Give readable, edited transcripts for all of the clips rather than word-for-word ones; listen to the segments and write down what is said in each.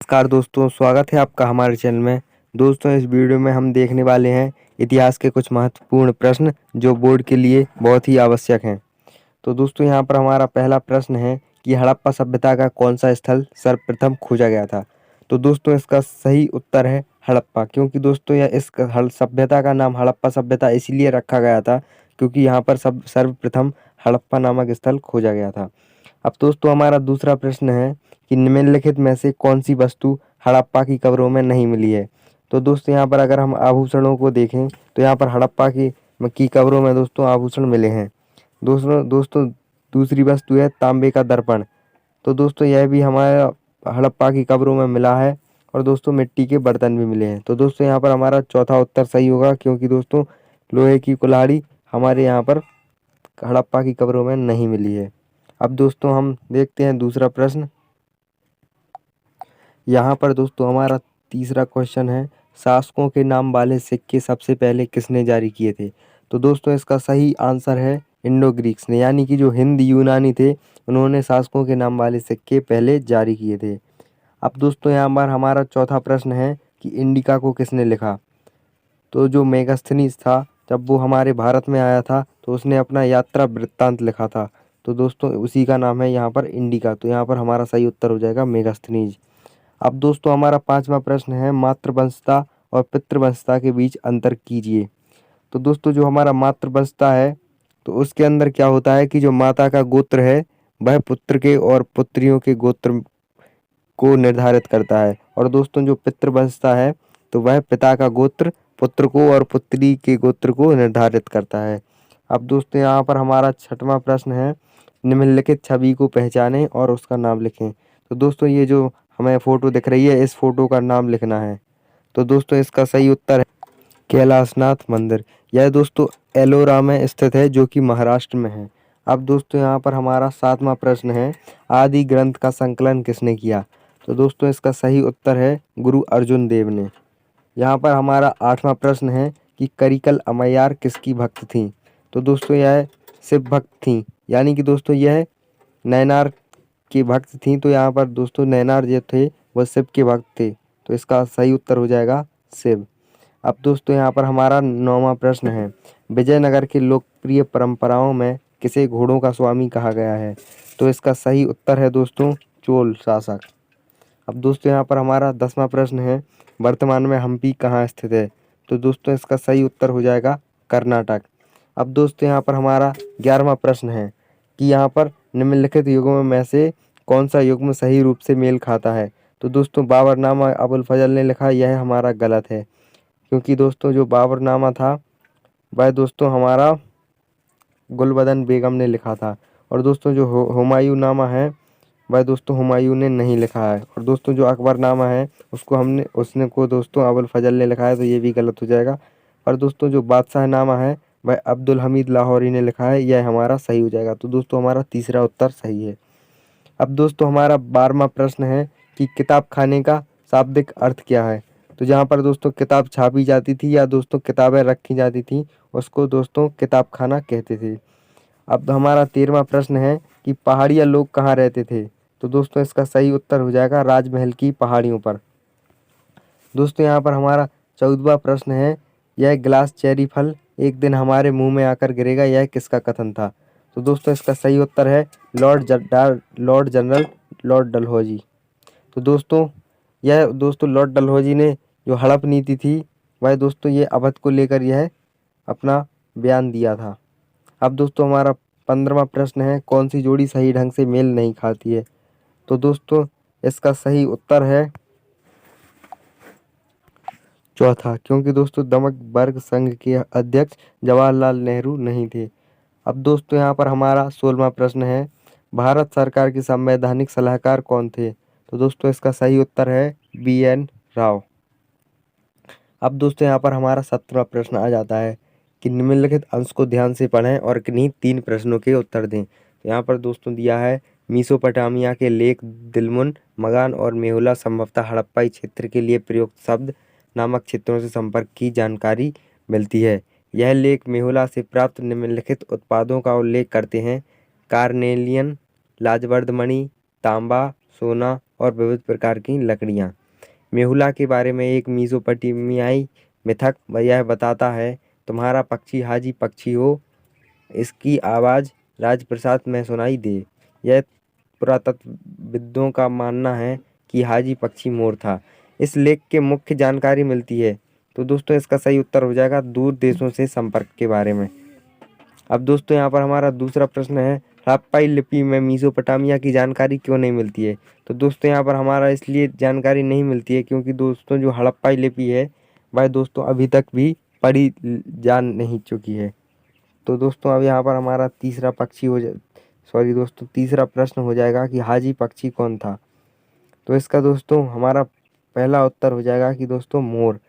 नमस्कार दोस्तों, स्वागत है आपका हमारे चैनल में। दोस्तों, इस वीडियो में हम देखने वाले हैं इतिहास के कुछ महत्वपूर्ण प्रश्न जो बोर्ड के लिए बहुत ही आवश्यक हैं। तो दोस्तों, यहाँ पर हमारा पहला प्रश्न है कि हड़प्पा सभ्यता का कौन सा स्थल सर्वप्रथम खोजा गया था। तो दोस्तों, इसका सही उत्तर है हड़प्पा, क्योंकि दोस्तों यह इस सभ्यता का नाम हड़प्पा सभ्यता इसलिए रखा गया था क्योंकि यहाँ पर सर्वप्रथम हड़प्पा नामक स्थल खोजा गया था। अब दोस्तों, हमारा दूसरा प्रश्न है कि निम्नलिखित में से कौन सी वस्तु हड़प्पा की कब्रों में नहीं मिली है। तो दोस्तों, यहाँ पर अगर हम आभूषणों को देखें तो यहाँ पर हड़प्पा की कब्रों में दोस्तों आभूषण मिले हैं। दोस्तों दूसरी वस्तु है तांबे का दर्पण। तो दोस्तों, यह भी हमारा हड़प्पा की कब्रों में मिला है। और दोस्तों, मिट्टी के बर्तन भी मिले हैं। तो दोस्तों, यहाँ पर हमारा चौथा उत्तर सही होगा, क्योंकि दोस्तों लोहे की कुल्हाड़ी हमारे यहाँ पर हड़प्पा की कब्रों में नहीं मिली है। अब दोस्तों, हम देखते हैं दूसरा प्रश्न। यहाँ पर दोस्तों हमारा तीसरा क्वेश्चन है, शासकों के नाम वाले सिक्के सबसे पहले किसने जारी किए थे। तो दोस्तों, इसका सही आंसर है इंडो ग्रीक्स ने, यानी कि जो हिंद यूनानी थे उन्होंने शासकों के नाम वाले सिक्के पहले जारी किए थे। अब दोस्तों, यहाँ पर हमारा चौथा प्रश्न है कि इंडिका को किसने लिखा। तो जो मेगास्थनीज था, जब वो हमारे भारत में आया था तो उसने अपना यात्रा वृत्तांत लिखा था। तो दोस्तों, उसी का नाम है यहाँ पर इंडिका। तो यहाँ पर हमारा सही उत्तर हो जाएगा मेगास्थनीज। अब दोस्तों, हमारा पांचवा प्रश्न है, मातृवंशता और पितृवंशता के बीच अंतर कीजिए। तो दोस्तों, जो हमारा मातृवंशता है तो उसके अंदर क्या होता है कि जो माता का गोत्र है वह पुत्र के और पुत्रियों के गोत्र को निर्धारित करता है। और दोस्तों, जो पितृवंशता है तो वह पिता का गोत्र पुत्र को और पुत्री के गोत्र को निर्धारित करता है। अब दोस्तों, यहाँ पर हमारा छठवां प्रश्न है, निम्नलिखित छवि को पहचानें और उसका नाम लिखें। तो दोस्तों, ये जो हमें फोटो दिख रही है इस फोटो का नाम लिखना है। तो दोस्तों, इसका सही उत्तर है कैलाशनाथ मंदिर। यह दोस्तों एलोरा में स्थित है, जो कि महाराष्ट्र में है। अब दोस्तों, यहाँ पर हमारा सातवां प्रश्न है, आदि ग्रंथ का संकलन किसने किया। तो दोस्तों, इसका सही उत्तर है गुरु अर्जुन देव ने। यहाँ पर हमारा आठवां प्रश्न है कि करिकल अम्मैयार किसकी भक्त थी। तो दोस्तों, यह शिव भक्त थी, यानी कि दोस्तों यह नैनार की भक्त थी। तो यहाँ पर दोस्तों नैनार जो थे वह शिव के भक्त थे। तो इसका सही उत्तर हो जाएगा शिव। अब दोस्तों, यहाँ पर हमारा नौवां प्रश्न है, विजयनगर की लोकप्रिय परंपराओं में किसे घोड़ों का स्वामी कहा गया है। तो इसका सही उत्तर है दोस्तों चोल शासक। अब दोस्तों, यहाँ पर हमारा 10वां प्रश्न है, वर्तमान में हम्पी कहाँ स्थित है। तो दोस्तों, इसका सही उत्तर हो जाएगा कर्नाटक। अब दोस्तों, यहाँ पर हमारा 11वां प्रश्न है कि यहाँ पर निम्नलिखित युगों में से कौन सा युग्म सही रूप से मेल खाता है। तो दोस्तों, बाबरनामा अबुल फजल ने लिखा, यह हमारा गलत है, क्योंकि दोस्तों जो बाबरनामा था वह दोस्तों हमारा गुलबदन बेगम ने लिखा था। और दोस्तों, जो हुमायूं नामा है वह दोस्तों हुमायूं ने नहीं लिखा है। और दोस्तों, जो अकबरनामा है उसने को दोस्तों अबुल फजल ने लिखा है, तो ये भी गलत हो जाएगा। और दोस्तों, जो बादशाह नामा है वह अब्दुल हमीद लाहौरी ने लिखा है, यह हमारा सही हो जाएगा। तो दोस्तों, हमारा तीसरा उत्तर सही है। अब दोस्तों, हमारा 12वां प्रश्न है कि किताब खाने का शाब्दिक अर्थ क्या है। तो जहाँ पर दोस्तों किताब छापी जाती थी या दोस्तों किताबें रखी जाती थी उसको दोस्तों किताब खाना कहते थे। अब हमारा 13वां प्रश्न है कि पहाड़िया लोग कहाँ रहते थे। तो दोस्तों, इसका सही उत्तर हो जाएगा राजमहल की पहाड़ियों पर। दोस्तों, यहाँ पर हमारा 14वां प्रश्न है, यह गिलास चेरी फल एक दिन हमारे मुंह में आकर गिरेगा, यह किसका कथन था। तो दोस्तों, इसका सही उत्तर है लॉर्ड जनरल लॉर्ड डलहौजी। तो दोस्तों, यह दोस्तों लॉर्ड डलहौजी ने जो हड़प नीति थी वह दोस्तों ये अवध को लेकर यह अपना बयान दिया था। अब दोस्तों, हमारा 15वां प्रश्न है, कौन सी जोड़ी सही ढंग से मेल नहीं खाती है। तो दोस्तों, इसका सही उत्तर है चौथा, क्योंकि दोस्तों दमक वर्ग संघ के अध्यक्ष जवाहरलाल नेहरू नहीं थे। अब दोस्तों, यहाँ पर हमारा 16वां प्रश्न है, भारत सरकार के संवैधानिक सलाहकार कौन थे। तो दोस्तों, इसका सही उत्तर है BN राव। अब दोस्तों, यहाँ पर हमारा 17वां प्रश्न आ जाता है कि निम्नलिखित अंश को ध्यान से पढ़ें और किन्हीं 3 प्रश्नों के उत्तर दें। तो यहाँ पर दोस्तों दिया है, मेसोपोटामिया के लेख दिलमुन, मगान और मेहुला संभवतः हड़प्पाई क्षेत्र के लिए प्रयुक्त शब्द नामक क्षेत्रों से संपर्क की जानकारी मिलती है। यह लेख मेहुला से प्राप्त निम्नलिखित उत्पादों का उल्लेख करते हैं, कार्नेलियन, लाजवर्द मणि, तांबा, सोना, और विविध प्रकार की लकड़ियाँ। मेहुला के बारे में एक मेसोपोटामियाई मिथक यह बताता है, तुम्हारा पक्षी हाजी पक्षी हो, इसकी आवाज़ राजप्रसाद में सुनाई दे। यह पुरातत्वविदों का मानना है कि हाजी पक्षी मोर था। इस लेख के मुख्य जानकारी मिलती है। तो दोस्तों इसका सही उत्तर हो जाएगा दूर देशों से संपर्क के बारे में। अब दोस्तों यहाँ पर हमारा दूसरा प्रश्न है, हड़प्पाई लिपि में मेसोपोटामिया की जानकारी क्यों नहीं मिलती है। तो दोस्तों यहाँ पर हमारा इसलिए जानकारी नहीं मिलती है क्योंकि दोस्तों जो हड़प्पाई लिपि है वह दोस्तों अभी तक भी पढ़ी जा नहीं चुकी है। तो दोस्तों अब यहाँ पर हमारा तीसरा प्रश्न हो जाएगा कि हाजी पक्षी कौन था। तो इसका दोस्तों हमारा पहला उत्तर हो जाएगा कि दोस्तों मोर।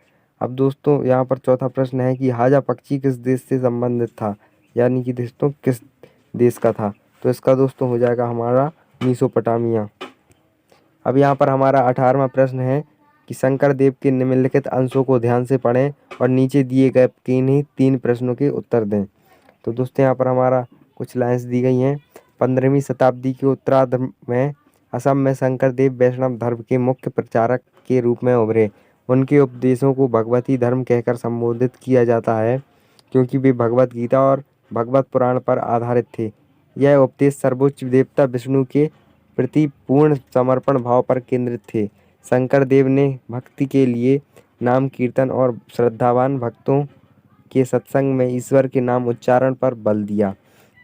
अब दोस्तों यहाँ पर चौथा प्रश्न है कि हाजा पक्षी किस देश से संबंधित था, यानी कि दोस्तों किस देश का था। तो इसका दोस्तों हो जाएगा हमारा मेसोपोटामिया। अब यहाँ पर हमारा 18वां प्रश्न है कि शंकर देव के निम्नलिखित अंशों को ध्यान से पढ़ें और नीचे दिए गए किन्हीं 3 प्रश्नों के उत्तर दें। तो दोस्तों यहाँ पर हमारा कुछ लाइन्स दी गई हैं। 15वीं शताब्दी के उत्तरार्ध में असम में शंकर देव वैष्णव धर्म के मुख्य प्रचारक के रूप में उभरे। उनके उपदेशों को भगवती धर्म कहकर संबोधित किया जाता है क्योंकि वे भगवत गीता और भगवत पुराण पर आधारित थे। यह उपदेश सर्वोच्च देवता विष्णु के प्रति पूर्ण समर्पण भाव पर केंद्रित थे। शंकर देव ने भक्ति के लिए नाम कीर्तन और श्रद्धावान भक्तों के सत्संग में ईश्वर के नाम उच्चारण पर बल दिया।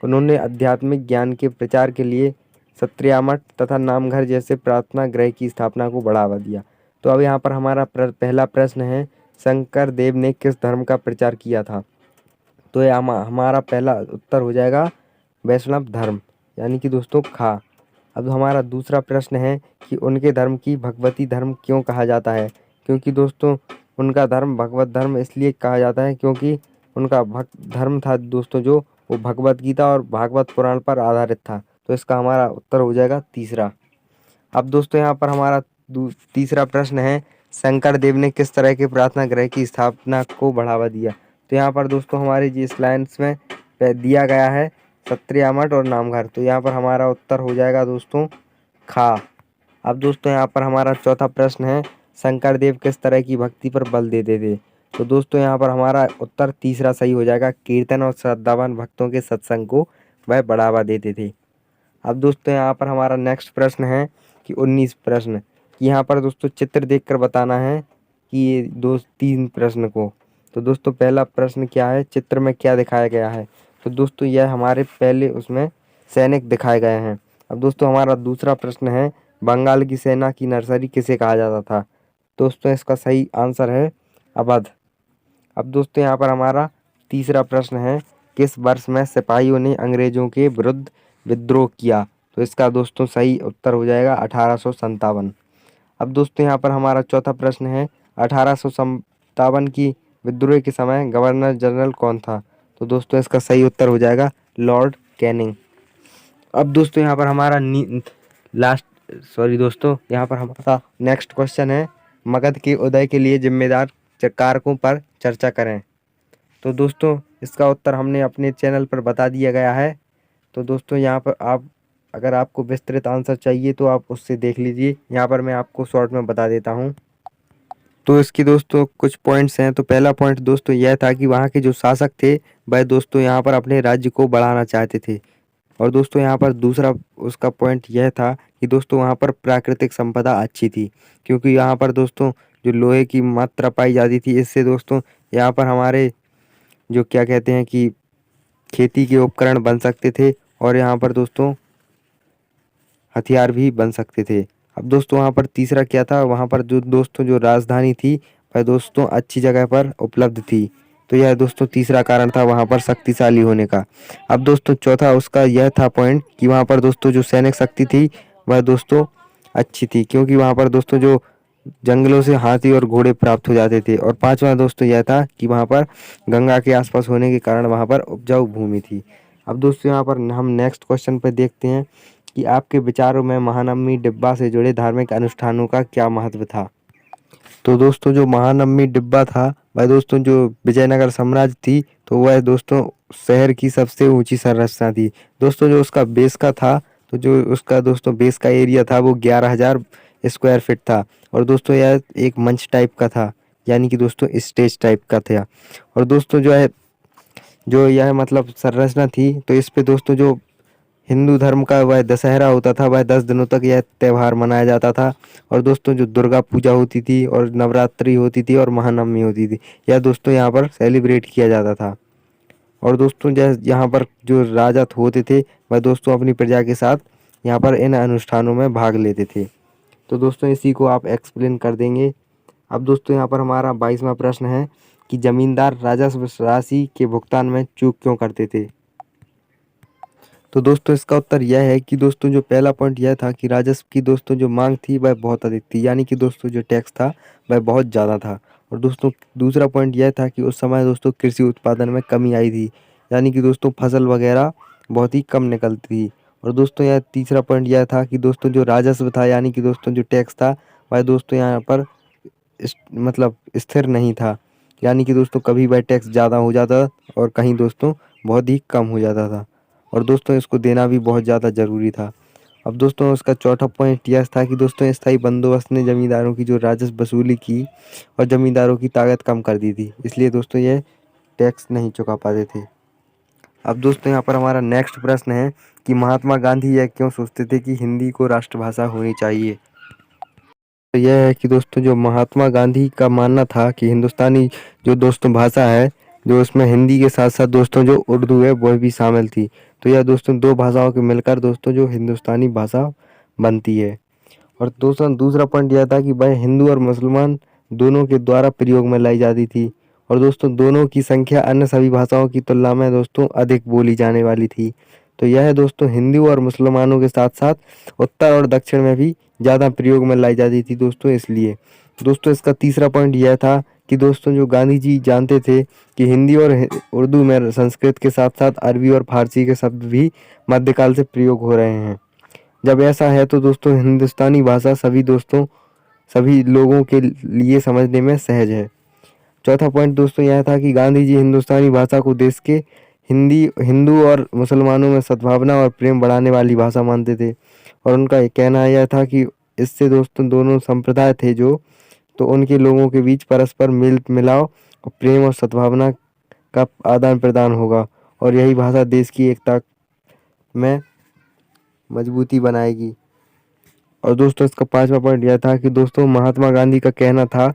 उन्होंने आध्यात्मिक ज्ञान के प्रचार के लिए सत्रिया मठ तथा नामघर जैसे प्रार्थना गृह की स्थापना को बढ़ावा दिया। तो अब यहाँ पर हमारा पहला प्रश्न है, शंकर देव ने किस धर्म का प्रचार किया था। तो यह हमारा पहला उत्तर हो जाएगा वैष्णव धर्म, यानी कि दोस्तों खा। अब हमारा दूसरा प्रश्न है कि उनके धर्म की भगवती धर्म क्यों कहा जाता है। क्योंकि दोस्तों उनका धर्म भगवत धर्म इसलिए कहा जाता है क्योंकि उनका भक्त धर्म था दोस्तों जो वो भगवत गीता और भागवत पुराण पर आधारित था। तो इसका हमारा उत्तर हो जाएगा तीसरा। अब दोस्तों यहाँ पर हमारा तीसरा प्रश्न है, शंकर देव ने किस तरह के प्रार्थना गृह की स्थापना को बढ़ावा दिया। तो यहाँ पर दोस्तों हमारे जिस लाइन्स में दिया गया है सत्रिया मठ और नामघर। तो यहाँ पर हमारा उत्तर हो जाएगा दोस्तों खा। अब दोस्तों यहाँ पर हमारा चौथा प्रश्न है, शंकर देव किस तरह की भक्ति पर बल देते थे। तो दोस्तों यहाँ पर हमारा उत्तर तीसरा सही हो जाएगा, कीर्तन और श्रद्धावान भक्तों के सत्संग को वह बढ़ावा देते थे। अब दोस्तों यहाँ पर हमारा नेक्स्ट प्रश्न है कि 19 प्रश्न कि यहाँ पर दोस्तों चित्र देखकर बताना है कि ये 3 प्रश्न को। तो दोस्तों पहला प्रश्न क्या है, चित्र में क्या दिखाया गया है। तो दोस्तों यह हमारे पहले उसमें सैनिक दिखाए गए हैं। अब दोस्तों हमारा दूसरा प्रश्न है, बंगाल की सेना की नर्सरी किसे कहा जाता था। दोस्तों इसका सही आंसर है अवध। अब दोस्तों यहाँ पर हमारा तीसरा प्रश्न है, किस वर्ष में सिपाहियों ने अंग्रेजों के विरुद्ध विद्रोह किया। तो इसका दोस्तों सही उत्तर हो जाएगा 1857। अब दोस्तों यहाँ पर हमारा चौथा प्रश्न है, 1857 की विद्रोह के समय गवर्नर जनरल कौन था। तो दोस्तों इसका सही उत्तर हो जाएगा लॉर्ड कैनिंग। अब दोस्तों यहाँ पर हमारा यहाँ पर हमारा नेक्स्ट क्वेश्चन है, मगध के उदय के लिए जिम्मेदार कारकों पर चर्चा करें। तो दोस्तों इसका उत्तर हमने अपने चैनल पर बता दिया गया है। तो दोस्तों यहाँ पर अगर आपको विस्तृत आंसर चाहिए तो आप उससे देख लीजिए, यहाँ पर मैं आपको शॉर्ट में बता देता हूँ। तो इसकी दोस्तों कुछ पॉइंट्स हैं। तो पहला पॉइंट दोस्तों यह था कि वहाँ के जो शासक थे वह दोस्तों यहाँ पर अपने राज्य को बढ़ाना चाहते थे। और दोस्तों यहाँ पर दूसरा उसका पॉइंट यह था कि दोस्तों वहाँ पर प्राकृतिक संपदा अच्छी थी, क्योंकि यहाँ पर दोस्तों जो लोहे की मात्रा पाई जाती थी, इससे दोस्तों यहाँ पर हमारे जो क्या कहते हैं कि खेती के उपकरण बन सकते थे और यहाँ पर दोस्तों हथियार भी बन सकते थे। अब दोस्तों वहाँ पर तीसरा क्या था, वहाँ पर जो राजधानी थी वह दोस्तों अच्छी जगह पर उपलब्ध थी। तो यह दोस्तों तीसरा कारण था वहाँ पर शक्तिशाली होने का। अब दोस्तों चौथा उसका यह था पॉइंट कि वहाँ पर दोस्तों जो सैनिक शक्ति थी वह दोस्तों अच्छी थी, क्योंकि वहाँ पर दोस्तों जो जंगलों से हाथी और घोड़े प्राप्त हो जाते थे। और पांचवा दोस्तों यह था कि वहाँ पर गंगा के आसपास होने के कारण वहाँ पर उपजाऊ भूमि थी। अब दोस्तों यहाँ पर हम नेक्स्ट क्वेश्चन पर देखते हैं कि आपके विचारों में महानवमी डिब्बा से जुड़े धार्मिक अनुष्ठानों का क्या महत्व था। तो दोस्तों जो महानवमी डिब्बा था वह दोस्तों जो विजयनगर साम्राज्य थी, तो वह दोस्तों शहर की सबसे ऊंची संरचना थी। दोस्तों जो उसका बेस का था, तो जो उसका दोस्तों बेस का एरिया था वो 11,000 स्क्वायर फीट था। और दोस्तों यह एक मंच टाइप का था, यानी कि दोस्तों स्टेज टाइप का था। और दोस्तों जो यह मतलब संरचना थी, तो इस पे दोस्तों जो हिंदू धर्म का वह दशहरा होता था, वह 10 दिनों तक यह त्यौहार मनाया जाता था। और दोस्तों जो दुर्गा पूजा होती थी और नवरात्रि होती थी और महानवमी होती थी, यह दोस्तों यहाँ पर सेलिब्रेट किया जाता था। और दोस्तों यहाँ पर जो राजा होते थे, वह दोस्तों अपनी प्रजा के साथ यहाँ पर इन अनुष्ठानों में भाग लेते थे। तो दोस्तों इसी को आप एक्सप्लेन कर देंगे। अब दोस्तों यहाँ पर हमारा 22वां प्रश्न है कि जमींदार राजस्व राशि के भुगतान में चूक क्यों करते थे। तो दोस्तों इसका उत्तर यह है कि दोस्तों जो पहला पॉइंट यह था कि राजस्व की दोस्तों जो मांग थी वह बहुत अधिक थी, यानी कि दोस्तों जो टैक्स था वह बहुत ज़्यादा था। और दोस्तों दूसरा पॉइंट यह था कि उस समय दोस्तों कृषि उत्पादन में कमी आई थी, यानी कि दोस्तों फसल वगैरह बहुत ही कम निकलती थी। और दोस्तों यह तीसरा पॉइंट यह था कि दोस्तों जो राजस्व था, यानी कि दोस्तों जो टैक्स था, वह दोस्तों यहाँ पर मतलब स्थिर नहीं था, यानी कि दोस्तों कभी वह टैक्स ज़्यादा हो जाता और कहीं दोस्तों बहुत ही कम हो जाता था। और दोस्तों इसको देना भी बहुत ज़्यादा ज़रूरी था। अब दोस्तों उसका चौथा पॉइंट यह था कि दोस्तों स्थायी बंदोबस्त ने ज़मींदारों की जो राजस्व वसूली की और ज़मींदारों की ताकत कम कर दी थी, इसलिए दोस्तों ये टैक्स नहीं चुका पाते थे। अब दोस्तों यहाँ पर हमारा नेक्स्ट प्रश्न है कि महात्मा गांधी यह क्यों सोचते थे कि हिंदी को राष्ट्रभाषा होनी चाहिए। तो यह है कि दोस्तों जो महात्मा गांधी का मानना था कि हिंदुस्तानी जो दोस्तों भाषा है, जो उसमें हिंदी के साथ साथ दोस्तों जो उर्दू है वह भी शामिल थी। तो यह दोस्तों दो भाषाओं के मिलकर दोस्तों जो हिंदुस्तानी भाषा बनती है। और दोस्तों दूसरा पॉइंट यह था कि वह हिंदू और मुसलमान दोनों के द्वारा प्रयोग में लाई जाती थी। और दोस्तों दोनों की संख्या अन्य सभी भाषाओं की तुलना में दोस्तों अधिक बोली जाने वाली थी। तो यह दोस्तों हिंदू और मुसलमानों के साथ साथ उत्तर और दक्षिण में भी ज़्यादा प्रयोग में लाई जाती थी दोस्तों, इसलिए दोस्तों इसका तीसरा पॉइंट यह था कि दोस्तों जो गांधी जी जानते थे कि हिंदी और उर्दू में संस्कृत के साथ साथ अरबी और फारसी के शब्द भी मध्यकाल से प्रयोग हो रहे हैं। जब ऐसा है तो दोस्तों हिंदुस्तानी भाषा सभी लोगों के लिए समझने में सहज है। चौथा पॉइंट दोस्तों यह था कि गांधी जी हिंदुस्तानी भाषा को देश के हिंदू और मुसलमानों में सद्भावना और प्रेम बढ़ाने वाली भाषा मानते थे। और उनका ये कहना यह था कि इससे दोस्तों दोनों संप्रदाय थे जो तो उनके लोगों के बीच परस्पर मेल मिलाव और प्रेम और सद्भावना का आदान प्रदान होगा, और यही भाषा देश की एकता में मजबूती बनाएगी। और दोस्तों इसका पांचवा पॉइंट यह था कि दोस्तों महात्मा गांधी का कहना था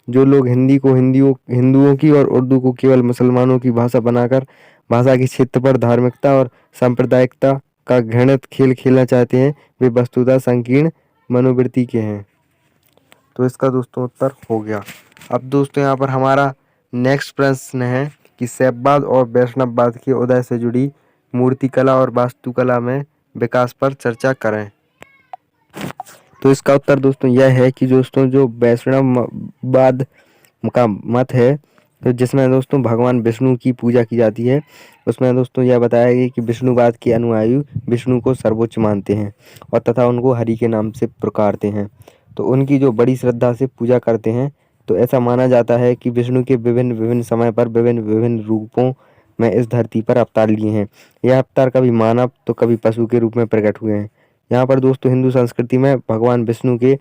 जो लोग हिंदी को हिंदुओं की और उर्दू को केवल मुसलमानों की भाषा बनाकर भाषा के क्षेत्र पर धार्मिकता और सांप्रदायिकता का घृणित खेल खेलना चाहते हैं, वे वस्तुतः संकीर्ण मनोवृत्ति के हैं। तो इसका दोस्तों उत्तर हो गया। अब दोस्तों यहाँ पर हमारा नेक्स्ट प्रश्न है कि शैववाद और वैष्णववाद के उदय से जुड़ी मूर्तिकला और वास्तुकला में विकास पर चर्चा करें। तो इसका उत्तर दोस्तों यह है कि दोस्तों जो वैष्णववाद का मत है, तो जिसमें दोस्तों भगवान विष्णु की पूजा की जाती है, उसमें दोस्तों यह बताया गया कि विष्णुवाद के अनुयायी विष्णु को सर्वोच्च मानते हैं और तथा उनको हरि के नाम से पुकारते हैं। तो उनकी जो बड़ी श्रद्धा से पूजा करते हैं। तो ऐसा माना जाता है कि विष्णु के विभिन्न विभिन्न समय पर विभिन्न विभिन्न रूपों में इस धरती पर अवतार लिए हैं। यह अवतार कभी मानव तो कभी पशु के रूप में प्रकट हुए हैं। यहाँ पर दोस्तों हिंदू संस्कृति में भगवान विष्णु के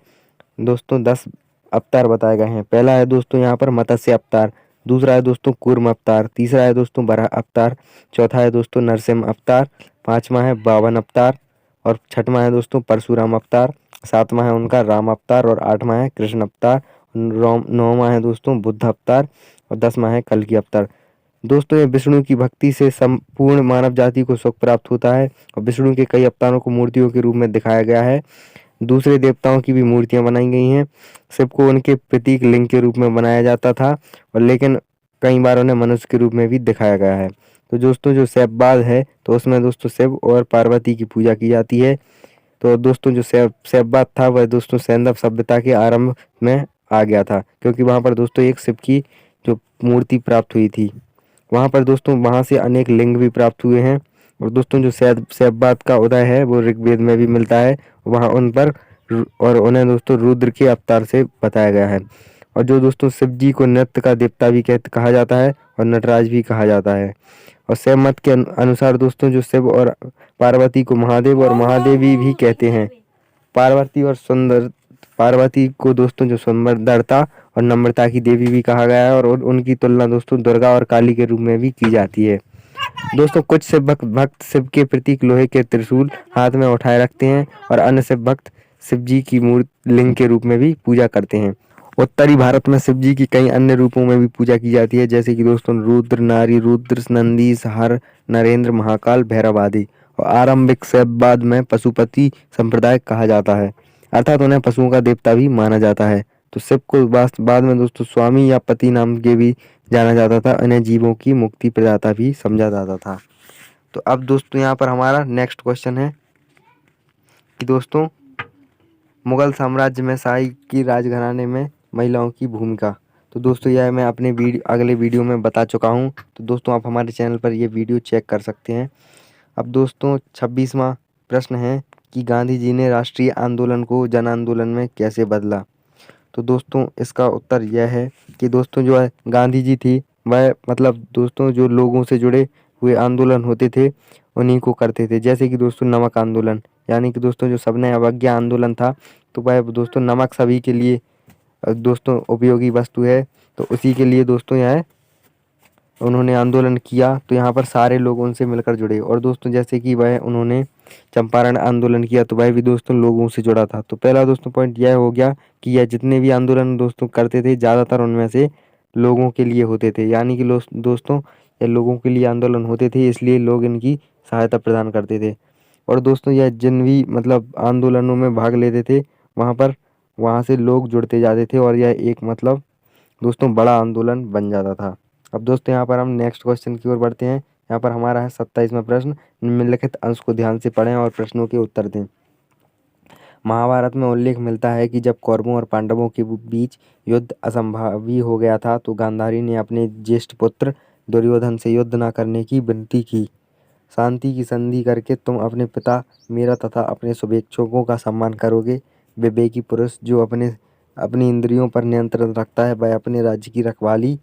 दोस्तों 10 अवतार बताए गए हैं। पहला है दोस्तों यहाँ पर मत्स्य अवतार, दूसरा है दोस्तों कूर्म अवतार, तीसरा है दोस्तों वराह अवतार, चौथा है दोस्तों नरसिंह अवतार, पांचवा है बावन अवतार और छठवां है दोस्तों परशुराम अवतार, सातवां है उनका राम अवतार और आठवां है कृष्ण अवतार, नौवां है दोस्तों बुद्ध अवतार और 10वां है कल्कि अवतार। दोस्तों ये विष्णु की भक्ति से संपूर्ण मानव जाति को सुख प्राप्त होता है और विष्णु के कई अवतारों को मूर्तियों के रूप में दिखाया गया है। दूसरे देवताओं की भी मूर्तियां बनाई गई हैं। शिव को उनके प्रतीक लिंग के रूप में बनाया जाता था और लेकिन कई बार उन्हें मनुष्य के रूप में भी दिखाया गया है। तो दोस्तों जो शैववाद है तो उसमें दोस्तों शिव और पार्वती की पूजा की जाती है। तो दोस्तों जो शैववाद था वह दोस्तों सैंधव सभ्यता के आरंभ में आ गया था, क्योंकि वहाँ पर दोस्तों एक शिव की जो मूर्ति प्राप्त हुई थी। वहाँ पर दोस्तों वहाँ से अनेक लिंग भी प्राप्त हुए हैं। और दोस्तों जो शैववाद का उदय है वो ऋग्वेद में भी मिलता है। वहाँ उन पर और उन्हें दोस्तों रुद्र के अवतार से बताया गया है। और जो दोस्तों शिव जी को नृत्य का देवता भी कहा जाता है और नटराज भी कहा जाता है। और शैव मत के अनुसार दोस्तों जो शिव और पार्वती को महादेव और महादेवी भी कहते हैं। पार्वती और पार्वती को दोस्तों जो सुंदरता और नम्रता की देवी भी कहा गया है और उनकी तुलना दोस्तों दुर्गा और काली के रूप में भी की जाती है। दोस्तों कुछ शिव भक्त शिव के प्रतीक लोहे के त्रिशूल हाथ में उठाए रखते हैं और अन्य शिव भक्त शिव जी की मूर्ति लिंग के रूप में भी पूजा करते हैं। उत्तरी भारत में शिव जी की कई अन्य रूपों में भी पूजा की जाती है, जैसे कि दोस्तों रुद्र, नारी रुद्र, नंदीश, हर, नरेंद्र, महाकाल, भैरव आदि। और आरंभिक शैववाद में पशुपति संप्रदाय कहा जाता है, अर्थात उन्हें पशुओं का देवता भी माना जाता है। तो शिव को बाद में दोस्तों स्वामी या पति नाम के भी जाना जाता था। इन्हें जीवों की मुक्ति प्रदाता भी समझा जाता था। तो अब दोस्तों यहाँ पर हमारा नेक्स्ट क्वेश्चन है कि दोस्तों मुगल साम्राज्य में शाही की राजघराने में महिलाओं की भूमिका। तो दोस्तों यह मैं अपने अगले वीडियो में बता चुका हूँ। तो दोस्तों आप हमारे चैनल पर ये वीडियो चेक कर सकते हैं। अब दोस्तों 26वां प्रश्न है कि गांधी जी ने राष्ट्रीय आंदोलन को जन आंदोलन में कैसे बदला। तो दोस्तों इसका उत्तर यह है कि दोस्तों जो है गांधी जी थी वह मतलब दोस्तों जो लोगों से जुड़े हुए आंदोलन होते थे उन्हीं को करते थे, जैसे कि दोस्तों नमक आंदोलन, यानी कि दोस्तों जो सबने अवज्ञा आंदोलन था तो वह दोस्तों नमक सभी के लिए दोस्तों उपयोगी वस्तु है, तो उसी के लिए दोस्तों यह उन्होंने आंदोलन किया। तो यहाँ पर सारे लोग उनसे मिलकर जुड़े। और दोस्तों जैसे कि वह उन्होंने चंपारण आंदोलन किया तो वह भी दोस्तों लोगों से जुड़ा था। तो पहला दोस्तों पॉइंट यह हो गया कि यह जितने भी आंदोलन दोस्तों करते थे ज़्यादातर उनमें से लोगों के लिए होते थे, यानी कि दोस्तों ये लोगों के लिए आंदोलन होते थे, इसलिए लोग इनकी सहायता प्रदान करते थे। और दोस्तों यह जिन भी मतलब आंदोलनों में भाग लेते थे वहाँ से लोग जुड़ते जाते थे और यह एक मतलब दोस्तों बड़ा आंदोलन बन जाता था। अब दोस्तों यहाँ पर हम नेक्स्ट क्वेश्चन की ओर बढ़ते हैं। यहाँ पर हमारा है 27वां प्रश्न। निम्नलिखित अंश को ध्यान से पढ़ें और प्रश्नों के उत्तर दें। महाभारत में उल्लेख मिलता है कि जब कौरवों और पांडवों के बीच युद्ध असंभावी हो गया था तो गांधारी ने अपने ज्येष्ठ पुत्र दुर्योधन से युद्ध न करने की विनती की। शांति की संधि करके तुम अपने पिता मेरा तथा अपने शुभेच्छुकों का सम्मान करोगे। विवेकी पुरुष जो अपनी इंद्रियों पर नियंत्रण रखता है वह अपने राज्य की रखवाली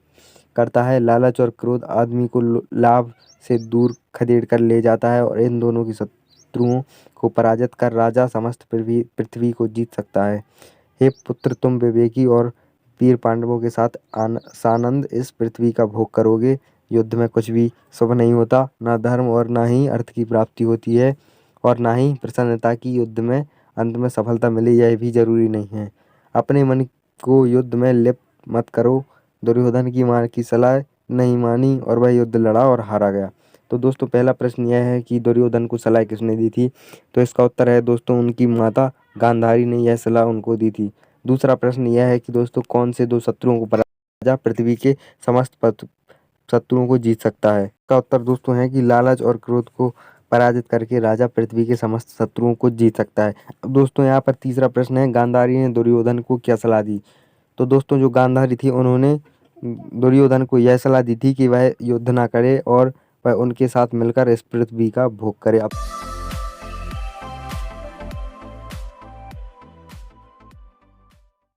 करता है। लालच और क्रोध आदमी को लाभ से दूर खदेड़ कर ले जाता है और इन दोनों की शत्रुओं को पराजित कर राजा समस्त पृथ्वी को जीत सकता है। हे पुत्र, तुम विवेकी और वीर पांडवों के साथ सानंद इस पृथ्वी का भोग करोगे। युद्ध में कुछ भी शुभ नहीं होता, ना धर्म और ना ही अर्थ की प्राप्ति होती है और ना ही प्रसन्नता की युद्ध में अंत में सफलता मिले यह भी जरूरी नहीं है। अपने मन को युद्ध में लिप्त मत करो। दुर्योधन की मां की सलाह नहीं मानी और वह युद्ध लड़ा और हारा गया। तो दोस्तों पहला प्रश्न यह है कि दुर्योधन को सलाह किसने दी थी। तो इसका उत्तर है दोस्तों उनकी माता गांधारी ने यह सलाह उनको दी थी। दूसरा प्रश्न यह है कि दोस्तों कौन से दो शत्रुओं को राजा पृथ्वी के समस्त शत्रुओं को जीत सकता है। इसका उत्तर दोस्तों है कि लालच और क्रोध को पराजित करके राजा पृथ्वी के समस्त शत्रुओं को जीत सकता है। अब दोस्तों यहाँ पर तीसरा प्रश्न है गांधारी ने दुर्योधन को क्या सलाह दी। तो दोस्तों जो गांधारी थी उन्होंने दुर्योधन को यह सलाह दी थी कि वह युद्ध ना करे और वह उनके साथ मिलकर इस पृथ्वी का भोग करे। अब